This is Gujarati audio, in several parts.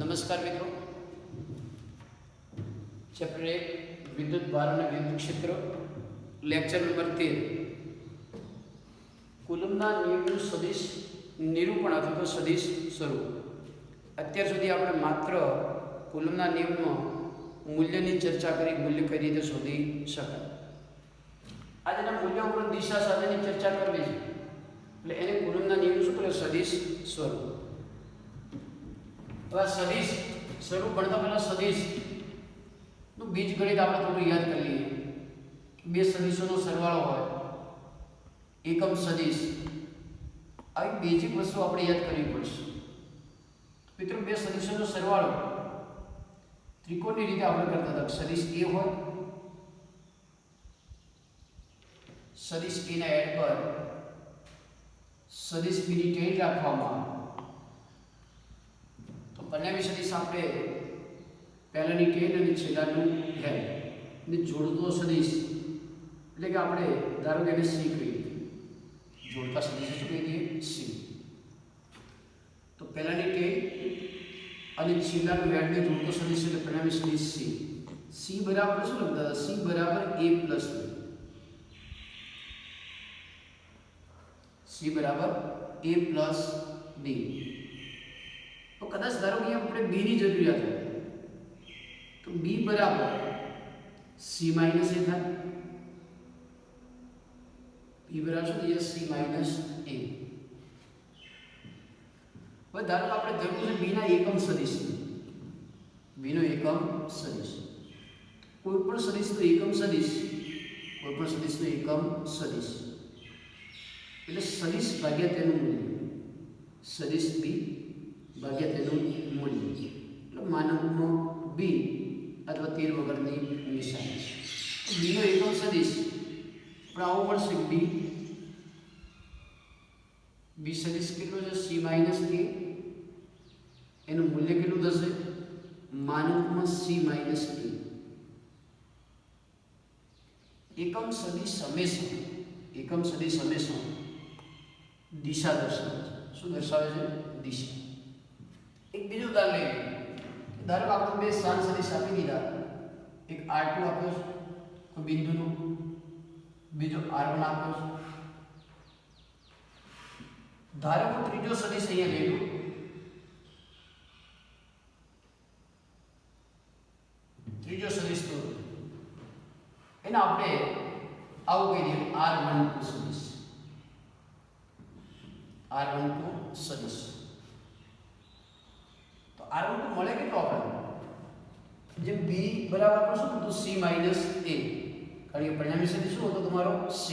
નમસ્કાર મિત્રો, ચેપ્ટર 1 વિદ્યુત ભાર અને વિદ્યુત ક્ષેત્ર, લેક્ચર નંબર 13 કુલમ્બના નિયમનું સદિશ નિરૂપણ અથવા તો સદિશ સ્વરૂપ. અત્યાર સુધી આપણે માત્ર કુલમ્બના નિયમનો મૂલ્યની ચર્ચા કરી, મૂલ્ય કઈ રીતે શોધી શકાય. આજના મૂલ્ય ઉપર દિશા સાથેની ચર્ચા કરવી છે, એટલે એને કુલમ્બના નિયમનું શું કહે? સદિશ સ્વરૂપ. હવે સદિશ સ્વરૂપ ભણતા પહેલા સદિશનું બીજગણિત આપણે થોડું યાદ કરી લઈએ. બે સદિશોનો સરવાળો હોય, એકમ સદિશ, આવી બેઝિક વસ્તુ આપણે યાદ કરવી પડશે. મિત્રો, બે સદિશોનો સરવાળો ત્રિકોણની રીતે આપણે કરતા હતા. સદિશ એ હોય, સદિશ એ ના એડ પર સદિશ બી ની ટેલ રાખવામાં આવે. પરિણામી સદિશ આપણે પહેલાની ટેલ અને છેલ્લાનું હેડ ને જોડતો સદિશ, એટલે કે આપણે ધારો કે એને સી કહીએ, જોડતા સદિશ શું કહી દઈએ? સી. તો પહેલાની ટેલ અને છેલ્લાનું હેડને જોડતો સદિશ એટલે પરિણામી સદિશ સી. સી બરાબર શું લખતા હતા? સી બરાબર a પ્લસ b. સી બરાબર a પ્લસ b. તો કદાચ ધારો કે આપણે b ની જરૂરિયાત હોય તો b બરાબર c માઇનસ a થાય. b બરાબર શું થશે? c minus a. હવે ધારો કે આપણે જરૂર છે b ના એકમ સદિશ, b નો એકમ સદિશ. કોઈ પણ સદિશનો એકમ સદિશ, કોઈ પણ સદિશનો એકમ સદિશ એટલે સદિશ ભાગ્યા તેનું મૂલ્ય, સદિશ b ભાગ્યા તેનું મૂલ્ય એટલે માનવમાં બી અથવા તીર વગરની નિશાની. બીનો એકમ સદિશ પણ આવું મળશે બી સદિશ કેટલો છે? સી માઇનસ એ. એનું મૂલ્ય કેટલું થશે? માનવમાં સી માઇનસ એ. એકમ સદિશ હંમેશા દિશા દર્શાવે છે. શું દર્શાવે છે? દિશા. એક બીજું ઉદાહરણ લઈએ. ધારો કે આપણે બે સ્થાન સદિશ આપી દીધા. એક r2 આપ્યો છે કોઈ બિંદુનું, બીજો r1 આપ્યો છે. ધારો કે ત્રીજો સદિશ અહીંયા લઈ લો. ત્રીજો સદિશ તો એને આપણે આવું કહી દઈએ r12 સદિશ. r12 સદિશ. તો r12 મળે કેટલો આપણે? જેમ b બરાબર આપણે શું હતું? c minus a. કારણ કે પરિણામી સદિશ શું હતો તમારો? c.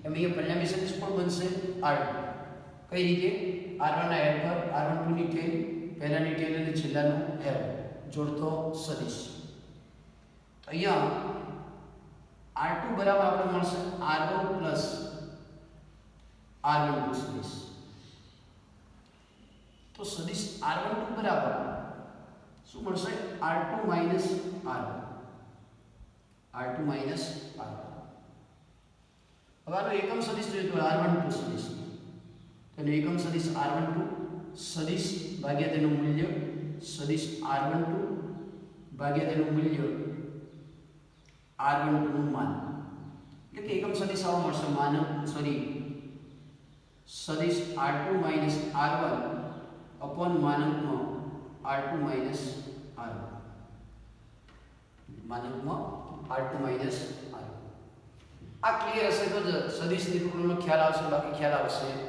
એમ અહીંયા પરિણામી સદિશ પણ બનશે r2. કઈ રીતે? r1 ના હેડ પર r12 ની ટેલ, પહેલાની ટેલ અને છેલ્લાનું હેડ જોડતો સદિશ. તો અહીંયા r2 બરાબર આપણે મળશે r1 પ્લસ r12 સદિશ. તો સદિશ r12 બરાબર શું મળશે? r2 minus r1. r2 minus r1. હવે આનો એકમ સદિશ જોઈએ તો r12 સદિશ. તેનો એકમ સદિશ r12 સદિશ ભાગ્યા તેનું મૂલ્ય, સદિશ r12 ભાગ્યા તેનું મૂલ્ય r12 નું માન. એટલે કે એકમ સદિશ આવો મળશે સદિશ r2 માઇનસ r1 અપોન માનકમાં r2 માઇનસ r1. માનકમાં r2 માઇનસ r1. આ ક્લિયર હશે તો સદિશ નિરૂપણનો ખ્યાલ આવશે, બાકી ખ્યાલ આવશે નહીં.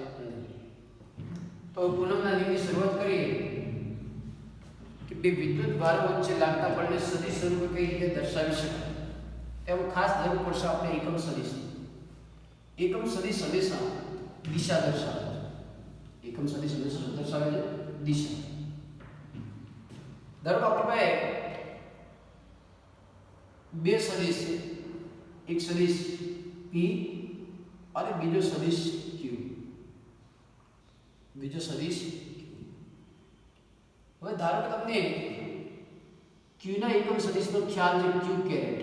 તો કુલમ્બના નિયમની શરૂઆત કરીએ કે બે વિદ્યુત ભારો વચ્ચે લાગતા બળને સદિશ સ્વરૂપે કઈ રીતે દર્શાવી શકાય. તેમાં ખાસ જરૂર પડશે આપણે એકમ સદિશ. એકમ સદિશ હંમેશા દિશા દર્શાવે છે. એકમ સદિશ હંમેશા શું દર્શાવે છે? દિશા. ધારો કે આપણી પાસે બે સદિશ છે, એક સદિશ p અને બીજો સદિશ q. હવે ધારો કે તમને q ના એકમ સદિશનો ખ્યાલ છે q કેરેટ.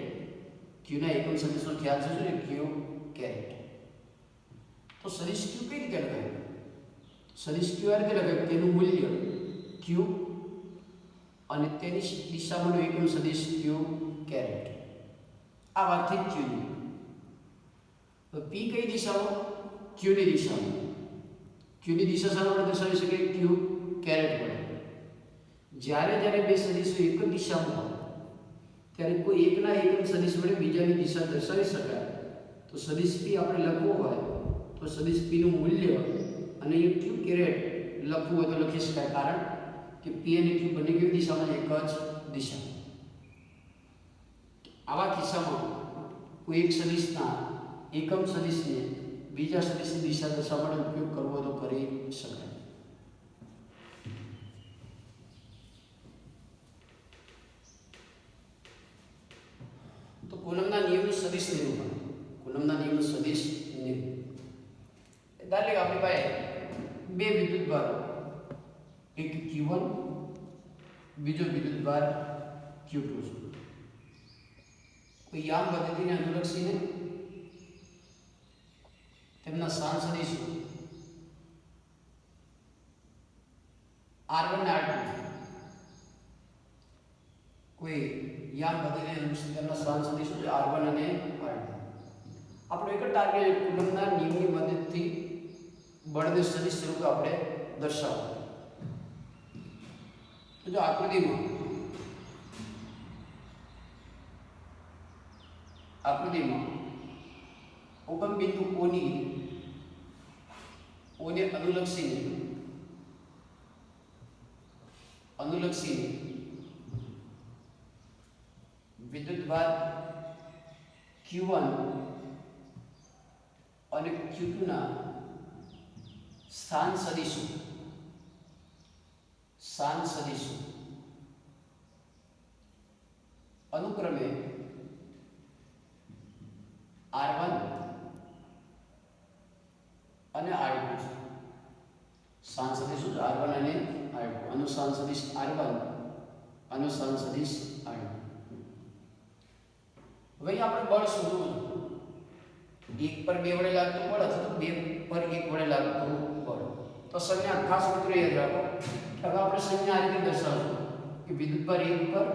q ના એકમ સદિશનો ખ્યાલ છે શું? q caret. તો સદિશ q કઈ રીતે લખાય? સદિશ q આ રીતે લખાય, તેનું મૂલ્ય q અને તેની દિશામાંનો એકમ સદિશ ક્યુ કેરેટ. આ વાતથી જ ક્યુની. તો પી કઈ દિશામાં? ક્યુની દિશામાં. ક્યુની દિશા શાના વડે દર્શાવી શકાય? ક્યુ કેરેટ વડે. જ્યારે જ્યારે બે સદિશો એક જ દિશામાં હોય ત્યારે કોઈ એકના એકમ સદિશ વડે બીજાની દિશા દર્શાવી શકાય. તો સદિશ પી આપણે લખવું હોય તો સદિશ પીનું મૂલ્ય અને એ ક્યુ કેરેટ લખવું હોય તો લખી શકાય, કારણ કે પી અને ક્યુ બંને કેવી દિશામાં? એક જ દિશા. આવા કિસ્સામાં કોઈ એક સદિશના એકમ સદિશને બીજા સદિશની દિશા દર્શાવવા માટે ઉપયોગ કરવો તો કરી શકાય. તો કુલમના નિયમનું સદિશ નિરૂપણ. કુલમના નિયમનું સદિશ નિરૂપણ. ધારો કે આપણી પાસે બે વિદ્યુતભારો, એક Q1 બીજો વિદ્યુતભાર Q2 છે. કોઈ યામ પદ્ધતિને અનુલક્ષીને તેમના સ્થાન સદિશો R1 અને R2 છે. કોઈ યામ પદ્ધતિને અનુલક્ષીને તેમના સ્થાન સદિશો R1 અને R2. આપણો એક જ ટાર્ગેટ કુલમના નિયમની મદદથી બળને સદિશ સ્વરૂપે આપણે દર્શાવવું. તો જો આકૃતિમાં ઉગમ બિંદુ ઓને અનુલક્ષીને વિદ્યુતભાર Q1 અને Q2 ના સ્થાન સદિશો અનુક્રમે R1 અને R2 છે. સ્થાન સદિશો R1 અને R2. અનુસ્થાન સદિશ R1, અનુસ્થાન સદિશ R2. હવે આપણે બળ શોધવું. 1 પર 2 વડે લાગતું બળ અથવા 2 પર 1 વડે લાગતું બળ. તો સંજ્ઞા ખાસ મિત્રો યાદ રાખો કે હવે આપણે સંજ્ઞા આ રીતે દર્શાવશું કે વિદ્યુતભાર 1 પર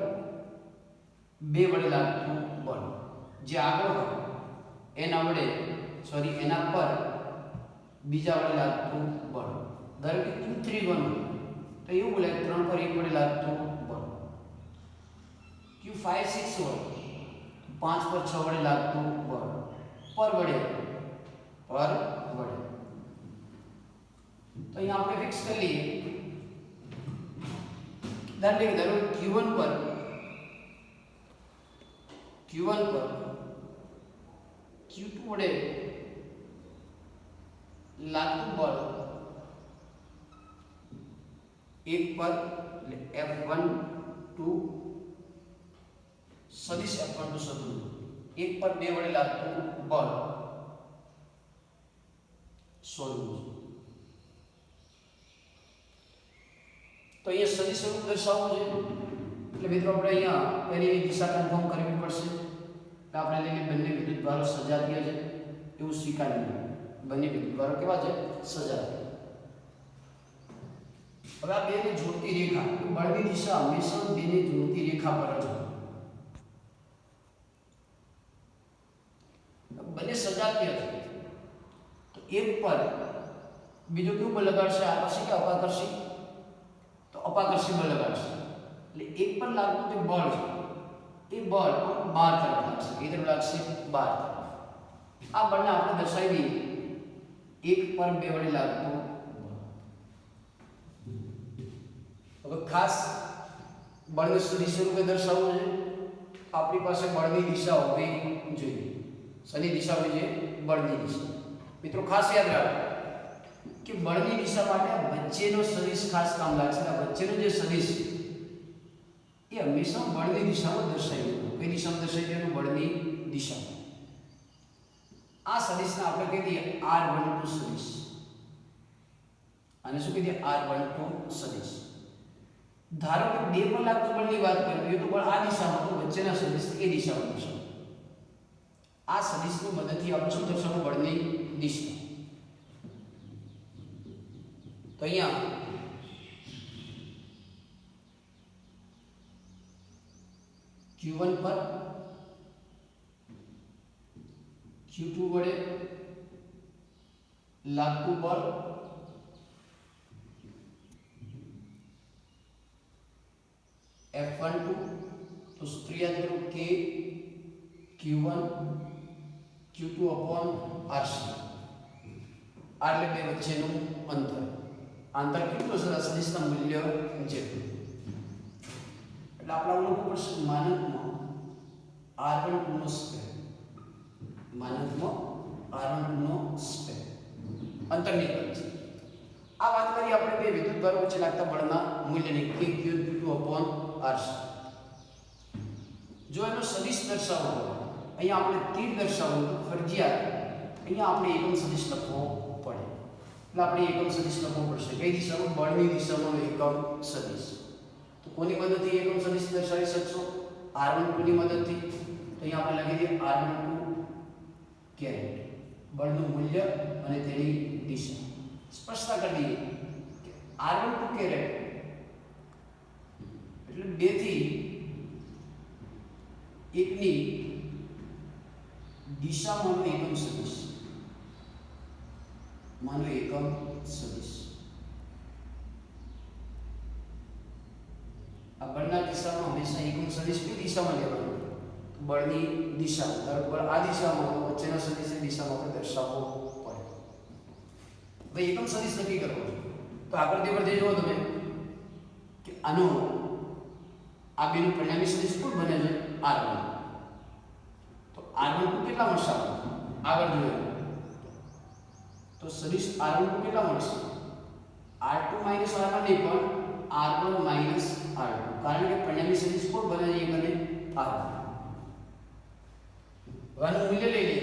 2 વડે લાગતું બળ જે આગળ હોય એના પર બીજા વડે લાગતું બળ. ધારો કે Q31 તો એવું બોલે 3 પર 1 વડે લાગતું બળ. Q56 હોય 5 પર 6 વડે લાગતું બળ. પર વડે. તો અહીંયા આપણે ફિક્સ કરી લઈએ. ધારો Q1 પર Q2 વડે લાગતું બળ 1 પર F12 સદિશ F12 શોધવું. 1 પર 2 વડે લાગતું બળ શોધવું. તો અહીંયા સદિશ સ્વરૂપ દર્શાવવું છે. એટલે મિત્રો આપણે અહીંયા પહેલી દિશા કન્ફર્મ કરવી પડશે. આપણે લઈએ બંને વિદ્યુતભારો સજાતીય છે એવું સ્વીકારીએ. બંને વિદ્યુતભારો કેવા છે? સજાતીય. હવે આ બેને જોડતી રેખા, બળની દિશા હંમેશા બેને જોડતી રેખા પર જ હોય. બંને સજાતીય છે તો એક પર બીજો કયું બળ લગાડશે? આકર્ષી કે અપાકર્ષી? તો અપાકર્ષી બળ લગાડશે. એટલે એક પર લાગતું જે બળ છે એ બળ બહાર તરફ લાગશે. એ તરફ લાગશે બહાર તરફ. આ બળને આપણે દર્શાવી દઈએ 1 પર 2 વડે લાગતું. હવે ખાસ બળને સદિશ સ્વરૂપે દર્શાવવું છે. આપણી પાસે બળની દિશા હોવી જોઈએ. શેની દિશા હોવી જોઈએ? બળની દિશા. મિત્રો ખાસ યાદ રાખો કે બળની દિશા માટે વચ્ચેનો સદિશ ખાસ કામ લાગશે. આ વચ્ચેનો જે સદિશ એ હંમેશા બળની દિશામાં દર્શાવી દેવાનું. કઈ દિશામાં દર્શાવી દેવાનું? બળની દિશામાં. આ સદિશને આપણે કહી દઈએ R12 સદિશ. અને શું કહી દઈએ? R12 સદિશ. ધારો કે 2 પર લાગતું બળની વાત કરવી તો બળ આ દિશામાં, તો વચ્ચેના સદિશ એ દિશામાં દર્શાવો. આ સદિશની મદદથી આપણે શું દર્શાવવું? બળની દિશા. તો અહીંયા Q1 પર Q2 વડે લાગતું બળ F12 तो सूत्र याद करो K Q1 Q2 upon RC आटले બે વચ્ચેનું અંતર આંતર કેટલું છે સદિશના મૂલ્ય જેટલું એટલે આપણે લખવું પડશે માનકમાં r12 નો સ્ક્વેર માનકમાં r12 નો સ્ક્વેર અંતરની કિંમત છે આ વાત કરી આપણે બે વિદ્યુતભારો વચ્ચે લાગતા બળના મૂલ્યની K Q2 upon RC જો એનો સદિશ દર્શાવવો હોય અહીંયા આપણે તીર દર્શાવવું તો ફરજિયાત અહીંયા આપણે એકમ સદિશ લખવો પડે એટલે આપણે એકમ સદિશ લખવો પડશે કઈ દિશામાં બળની દિશામાં એકમ સદિશ તો કોની મદદથી એકમ સદિશ દર્શાવી શકશો r12 ની મદદથી તો અહીંયા આપણે લખી દઈએ r12 કેરેટ બળનું મૂલ્ય અને તેની દિશા સ્પષ્ટતા કરી દઈએ કે r12 કેરેટ એટલે 2 થી 1 ની દિશામાંનો એકમ સદિશ માનો એકમ સદિશ આ બળના કિસ્સામાં હંમેશા એકમ સદિશ કઈ દિશામાં લેવાનો બળની દિશા ધારો બળ આ દિશામાં વચ્ચેના સદિશની દિશામાં આપણે દર્શાવવો પડે ભાઈ એકમ સદિશ નક્કી કરવો તો આકૃતિ પરથી જુઓ તમે કે આનો આ બેનું પરિણામી સદિશ કોણ બને છે r1 તો r12 કેટલા મળશે આગળ જોઈએ તો સદિશ r12 કેટલા મળશે r2 r1 નહીં પણ r1 r2 કારણ કે પરિણામી સદિશ કોણ બને છે એક અને r1 આનું મૂલ્ય લઈ લઈએ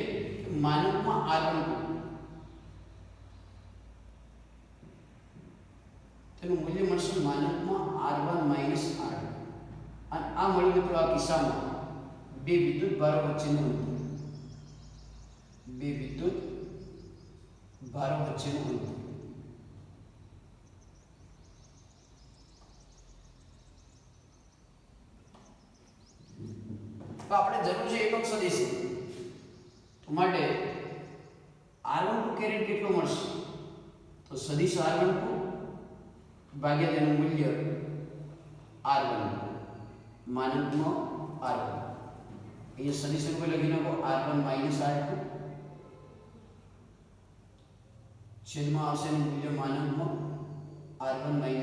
માનકમાં r12 તેનું મૂલ્ય મળશે માનકમાં r1 r2 અને આ મળી મિત્રો આ કિસ્સામાં બે વિદ્યુત ભારો વચ્ચેનું અંતર બે વિદ્યુત ભારો વચ્ચેનું અંતર તો આપણે જરૂર છે એકમ સદિશ તો માટે r12 કેરેટ કેટલો મળશે તો સદિશ r12 ભાગ્યા તેનું મૂલ્ય r1 માનકમાં r1 ये सदिश रूपे लगी नाखो r1 r2 छेदમાં આવશે નું મૂલ્ય માનકમાં r1 r2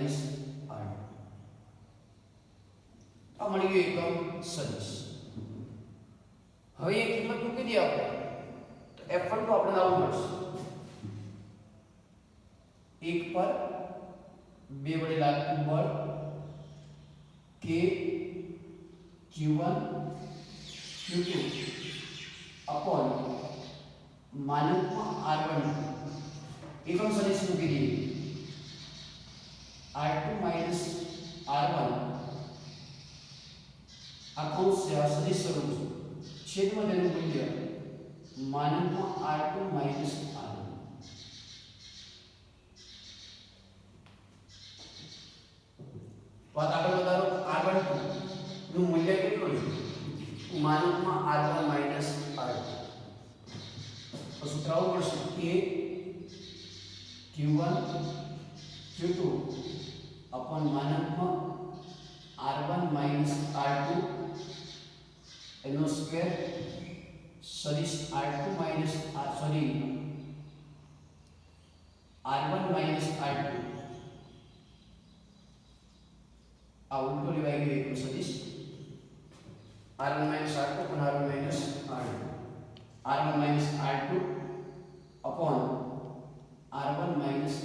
આ મળી ગયું એકમ સદિશ હવે એ કિંમત મૂકી દઈએ આપણે તો f1 નું આપણે નામ મળશે 1 પર 2 વડે લાગતું બળ K Q1 Q2 upon मानकમાં r1 એકમ સદિશ મૂકી દઈએ r2 r1 આ કૌંસ છે આ સદિશ સ્વરૂપ છે છેદમાં તેનું મૂલ્ય માનકમાં r2 r1 વાત આગળ વધારો r12 નું મૂલ્ય કેટલું છે માનકમાં r1 r2 તો સૂત્ર આવું પડશે K Q1 Q2 upon मानकમાં r1 r2 એનો સ્ક્વેર સદિશ r2 r1 r2 આ ઉલટો લેવાઈ ગયો એકમ સદિશ r1 r2 upon r1 r2 upon r1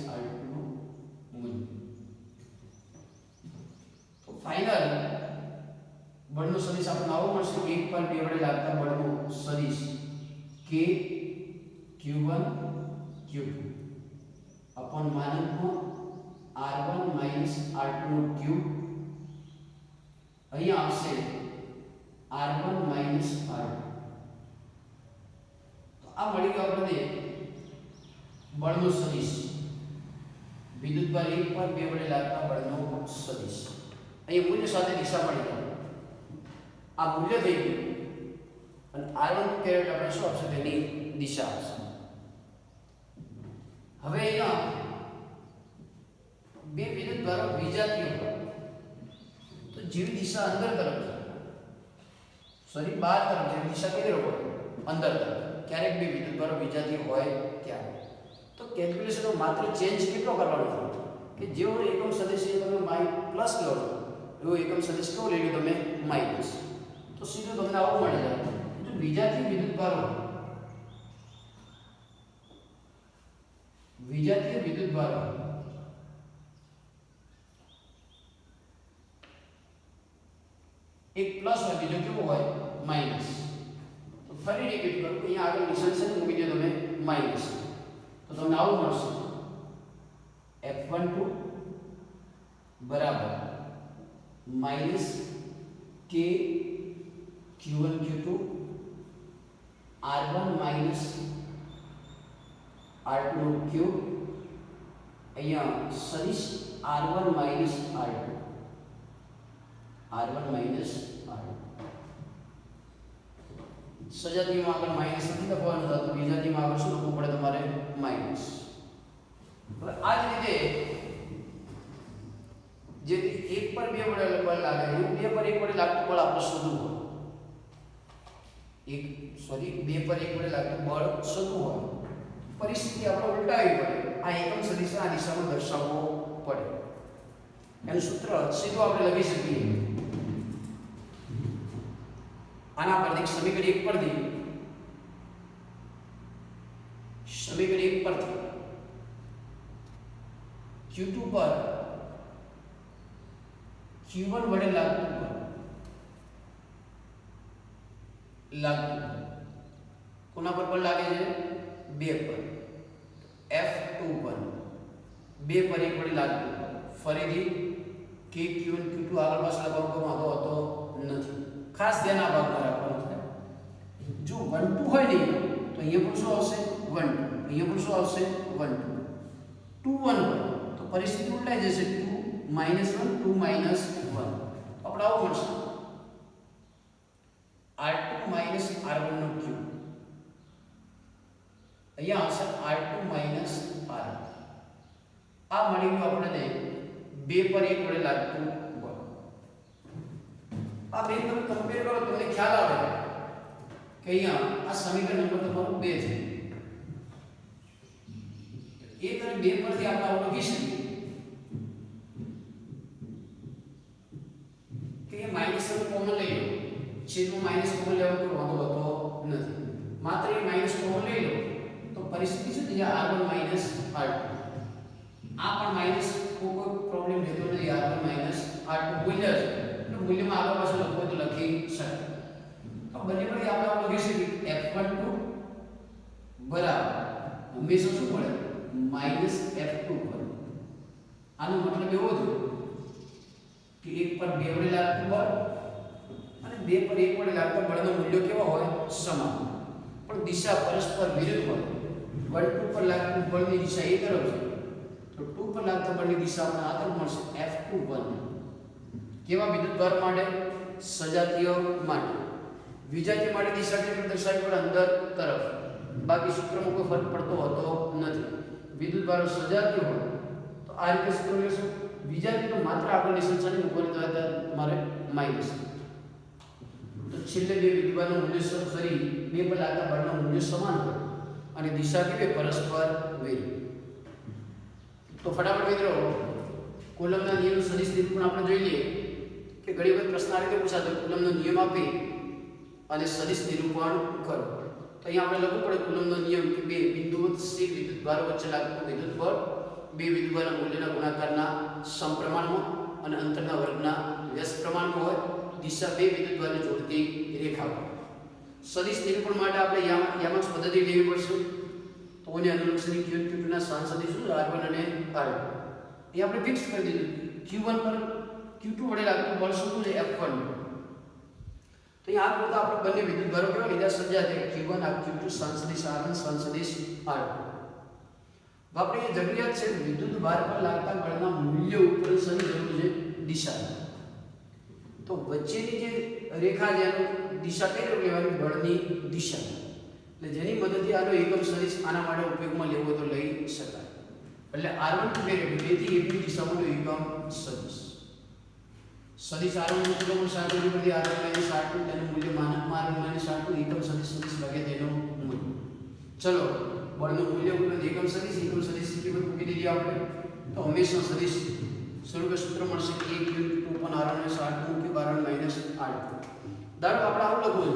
r2 નું મૂલ્ય તો ફાઇનલ બળનો સદિશ આપણને આવો મળશે 1 પર 2 વડે લાગતા બળનો સદિશ K Q1 Q2 upon માનકમાં r1 r2 નો ક્યુબ અહીંયા આવશે r1 r2 તો આ મળી ગયો આપણને બળનો સદિશ વિદ્યુતભાર 1 પર 2 વડે લાગતા બળનો સદિશ અહીં મૂલ્ય સાથે દિશા મળી ગઈ આ મૂલ્ય થઈ ગયું અને r1 કેરેટ આપણે શું આવશે તેની દિશા આવશે. હવે અહીંયા બે વિદ્યુતભારો વિજાતીય હોય તો જેવી દિશા અંદર તરફ છે, સોરી બહાર તરફ જેવી દિશા કેવી હોય અંદર તરફ, ક્યારેક બે વિદ્યુતભારો વિજાતીય હોય ત્યારે તો કેલ્ક્યુલેશનનો માત્ર ચેન્જ કેટલો કરવાનો છે કે જેવો એકમ સદિશ તમે પ્લસ લો છો એવો એકમ સદિશ કેવો લઈ લો તમે માઇનસ, તો સીધું તમને આવું મળી જાય. જો વિજાતીય વિદ્યુતભારો એક પ્લસ હોય બીજો કેવો હોય માઇનસ, તો ફરી રિપીટ કરું અહીંયા આગળ નિશાન છે મૂકી દો તમે માઇનસ, તો તમને આવું મળશે F12 બરાબર minus k q1 q2 r1 minus r2 નો ક્યુબ, અહીંયા સદિશ r1 માઇનસ r2 સજાતીયમાં આગળ માઇનસ નથી લખવાનું થતું, વિજાતીયમાં આગળ શું લખવું પડે તમારે માઇનસ. હવે આ જ રીતે જે 1 પર 2 વડે બળ લાગે એવું 2 પર 1 વડે લાગતું બળ આપણે શોધવું હોય, 2 પર 1 વડે લાગતું બળ શોધવું હોય, પરિસ્થિતિ આપણે ઉલટાવી પડે, આ એકમ સદિશ આ દિશામાં દર્શાવવો પડે. એનું સૂત્ર સીધું આપણે લખી શકીએ આના પરથી સમીકરણ 1 પરથી, સમીકરણ 1 પરથી q2 પર q1 વડે લાગતું કોના પર બળ લાગે છે 2 પર, F2 પર 2 પર 1 વડે લાગતું, ફરીથી k q1 q2 આગળ પાછળ લખવાનો વાંધો હોતો નથી. ખાસ ધ્યાન આ ભાગમાં રાખવાનું છે. જો 1 2 હોય ને તો અહીંયા પણ શું આવશે 1 2, અહીંયા પણ શું આવશે 1 2, 2 1 હોય તો પરિસ્થિતિ ઉલટાઈ જશે, 2 -1 2 -1 આપણે આવું મળશે r2 r1 નો ક્યુબ, અહીંયા આવશે r2 r1. આ મળી ગયું આપણને 2 પર 1 વડે લાગતું બળ. આ બે તમે કમ્પેર કરો તો તમને ખ્યાલ આવે કે અહીંયા આ સમીકરણ નંબર તમારો 2 છે. 1 અને 2 પરથી આપણે આવું લખી શકીએ કે માઈનસ તમે કોમન લઈ લો, છેદમાં માઈનસ કોમન લેવાનો કોઈ વાંધો હોતો નથી, માત્ર એ માઈનસ કોમન લઈ લો તો પરિસ્થિતિ શું થઈ જાય r1 r2. આ પણ માઈનસ કોઈ પ્રોબ્લેમ રહેતો નથી, r1 r2 મૂલ્ય છે એટલે મૂલ્યમાં આગળ પાછળ લખવું તો લખી શકાય. તો બંને પરથી આપણે આવું લખી શકીએ F12 બરાબર હંમેશા શું મળે -F21. આનો મતલબ એવો થયો કે 1 પર 2 વડે લાગતું બળ અને 2 પર 1 વડે લાગતા બળનો મૂલ્ય કેવા હોય સમાન, પણ દિશા પરસ્પર વિરુદ્ધ હોય. 1 2 પર લાગતું બળની દિશા એ તરફ છે તો 2 પર લાગતા બળની દિશા આપણને આ તરફ મળશે F21. કેવા વિદ્યુતભાર માટે સજાતીય માટે, વિજાતીય માટે દિશા કેટલી દર્શાવી પડે અંદર તરફ, બાકી સૂત્રમાં કોઈ ફરક પડતો હોતો નથી. વિદ્યુતભાર સજાતીય હોય તો આ રીતે સૂત્ર લેશું, વિજાતીય તો માત્ર આગળ નિશાની મૂકવાની તો તમારે માઈનસ. તો છેલ્લે બે વિદ્યુતભારનું મૂલ્ય સરી 2 પર લાગતા બળનું મૂલ્ય સમાન હોય અને દિશા કેવી પરસ્પર વિરુદ્ધ. તો ફટાફટ મિત્રો કુલમના નિયમનું સદિશ નિરૂપણ આપણે જોઈ લઈએ કે ઘણી વખત પ્રશ્ન આ રીતે પૂછાતો કુલમનો નિયમ આપી અને સદિશ નિરૂપણ કરો. તો અહીંયા આપણે લખવું પડે કુલમનો નિયમ કે બે બિંદુવત સ્થિર વિદ્યુતભારો વચ્ચે લાગતું વિદ્યુતબળ બે વિદ્યુતભારના મૂલ્યના ગુણાકારના સમપ્રમાણમાં અને અંતરના વર્ગના વ્યસ્ત પ્રમાણમાં હોય, દિશા બે વિદ્યુતભારને જોડતી રેખા હોય. સદિશ નિરૂપણ માટે આપણે યામક પદ્ધતિ લેવી પડશે. તો એને અનુલક્ષીને q1 q2 ના સ્થાન સદિશ શું r1 અને r2 એ આપણે ફિક્સ કરી દીધું. q1 પર q2 વડે લાગતું બળ શું છે F1. તો અહીંયા આ કરતા આપણે બંને વિદ્યુતભારો કેવા લીધા સજાતીય q1 આ q2 સ્થાન સદિશ r1 સ્થાન સદિશ r2. આપણે એ જરૂરિયાત છે વિદ્યુતભાર પર લાગતા બળના મૂલ્ય ઉપર સની જરૂર છે દિશા. તો તો વચ્ચેની જે રેખા છે એનું દિશા કઈ રીતે લેવાની? બળની દિશા. એટલે જેની મદદથી આનો એકમ સદિશ આના માટે ઉપયોગમાં લેવો તો લઈ શકાય. એટલે r1 2 થી a ની દિશામાં એકમ સદિશ. સદિશ r1 નું સૂત્ર પણ 60 પરથી r1 - r2 તેનું મૂલ્ય માનકમાં r1 - r2 એકમ સદિશ ભાગ્યા તેનું મૂલ્ય. ચલો બળનું મૂલ્ય ઉપર એકમ સદિશની કિંમત મૂકી દીધી આપણે. તો હંમેશા સદિશ સ્વરૂપે સૂત્ર મળશે k q ઉપર r1 - r2 q r1 - r2. ધારો આપણે આવું લખવું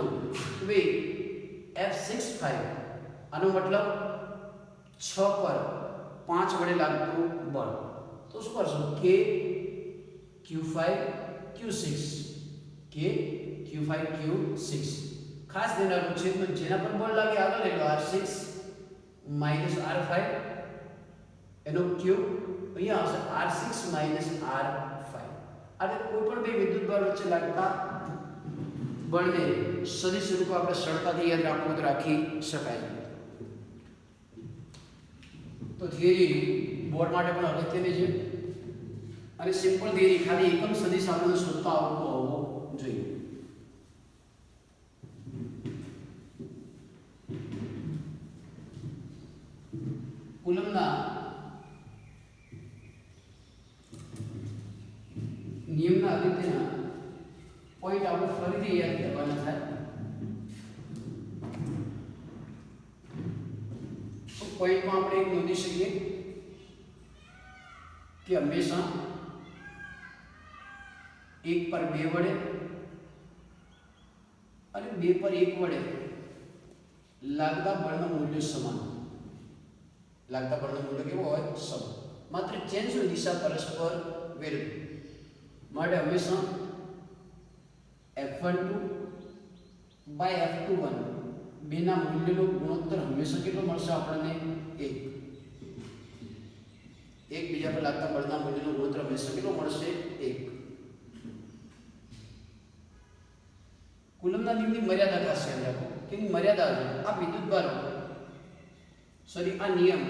છે કે F65 આનો મતલબ 6 પર 5 વડે લાગતું બળ. તો શું કરશો? k q5 q6 k q5 q6. ખાસ ધ્યાન રાખવું છે તો જેના પર બળ લાગે આગળ લઈ લો r6 - r5 એનો q અહીંયા આવશે r6 - r5. એટલે કોઈ પણ બે વિદ્યુત બળ વચ્ચે લાગતા બળને સદિશ સ્વરૂપ આપણે સરળતાથી યાદ રાખવું તો રાખી શકાય. તો થિયરી બોર્ડ માટે પણ અગત્યની છે અને સિમ્પલ થિયરી ખાલી એકમ સદિશ આપણને શોધતા આવડતું હોવું જોઈએ. કુલમના નિયમના અગત્યના પોઈન્ટ આપણે ફરીથી યાદ કરવાના થાય. તો પોઈન્ટમાં આપણે એક નોંધી શકીએ કે હંમેશા 1 પર 2 વડે અને 2 પર 1 વડે લાગતા બળનું મૂલ્ય સમાન. લાગતા બળનું મૂલ્ય કેવું હોય? સમાન. માત્ર ચેન્જની દિશા પરસ્પર વિરુદ્ધ. માટે હંમેશા F12 by F21 બેના મૂલ્યનો ગુણોત્તર હંમેશા કેટલો મળશે આપણને? 1. એકબીજા પર લાગતા બળના મૂલ્યનો ગુણોત્તર હંમેશા કેટલો મળશે? 1. કુલમના નિયમની મર્યાદા ખાસ યાદ રાખો કે મર્યાદા છે આ વિદ્યુતભાર આ નિયમ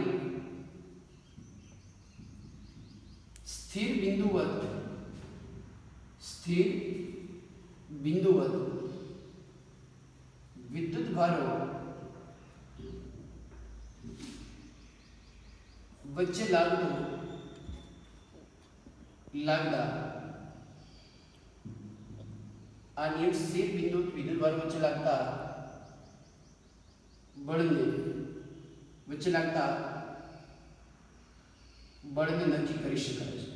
સ્થિર બિંદુવત વિદ્યુત ભારો વચ્ચે લાગતા આ નિયમ સ્થિર વિદ્યુત ભારો વચ્ચે લાગતા બળને નક્કી કરી શકાય છે.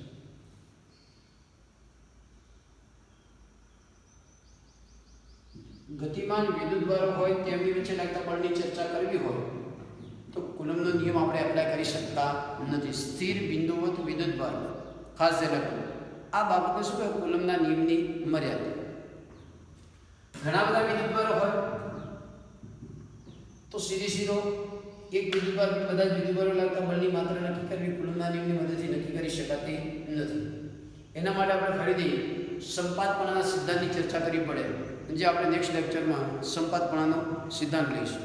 ગતિમાન વિદ્યુતભારો હોય તેમની વચ્ચે લાગતા બળની ચર્ચા કરવી હોય તો કુલમનો નિયમ આપણે એપ્લાય કરી શકતા નથી. સ્થિર બિંદુવત વિદ્યુતભાર ખાસ ધ્યાન રાખવું. આ બાબતને શું કહેવાય? કુલમના નિયમની મર્યાદા. ઘણા બધા વિદ્યુતભારો હોય તો સીધો એક વિદ્યુતભાર પર બધા જ વિદ્યુતભારો લાગતા બળની માત્રા નક્કી કરવી કુલમના નિયમની મદદથી નક્કી કરી શકાતી નથી. એના માટે આપણે ફરીથી સંપાતપણાના સિદ્ધાંતની ચર્ચા કરવી પડે, જે આપણે નેક્સ્ટ લેક્ચરમાં સંપાતપણાનો સિદ્ધાંત લઈશું.